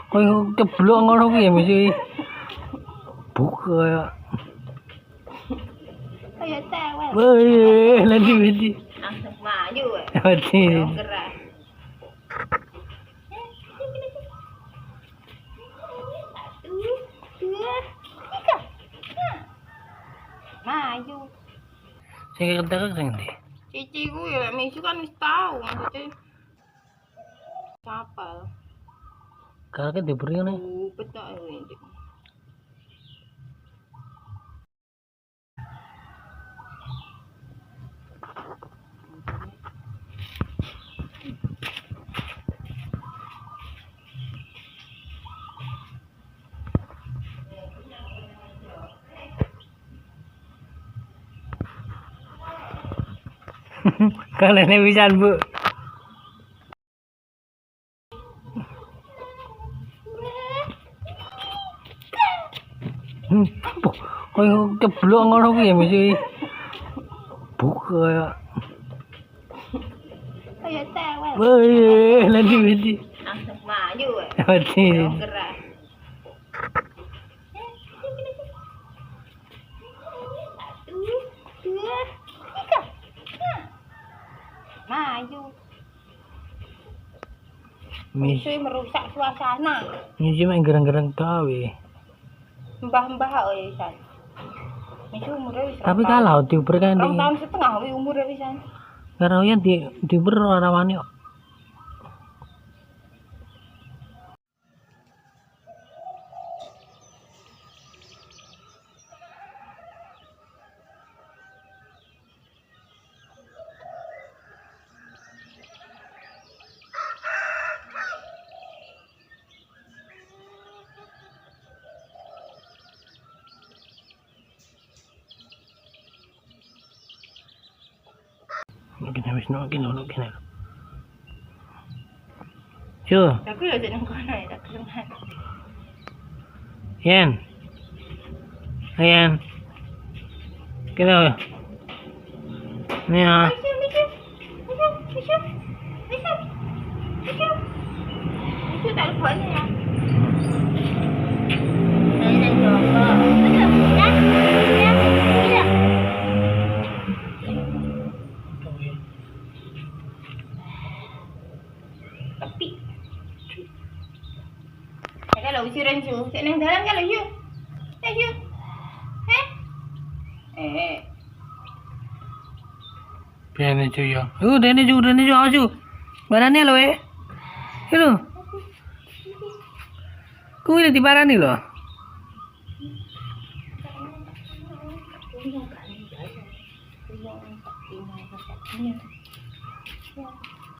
Koyo ceblok ngono kuwi ya mesti buka. Kayak cewek. Wih, nanti. Langsung maju ya. Nanti. Gerak. Satu, dua, tiga. Maju. Sing ketek sing ndi? Cici gue ya, Misu kan wis tahu maksudnya. Kapal. Kakek diberi ngene. Betul ini. Kalene pisan, Bu. Koyo ceblok ngono kuwi ya mesti buka. Kayak cewek. Wih, nanti. Langsung maju ya. Nanti. Gerak. Satu, dua, tiga. Maju. Misu merusak suasana. Misi mek gerang-gerang gawe. Mbah-mbah oh ya San. Misu umurnya wis. Tapi kalau diuber kan di 2 tahun setengah wi umurnya wisan. karo yen diuber ora wani kok. Mungkin habis nongkin. Yo, Tapi lo jangan kono ya, tak kerengan. Yen. Ayan. Kena. Ni ah. Misu tak lupa ni ya. Tapi kalau usiran su, senang jalan kalau you. You. Piane cu yo. Dene ju aju. Barane lo Itu. Kuwi di barani lo. Iya.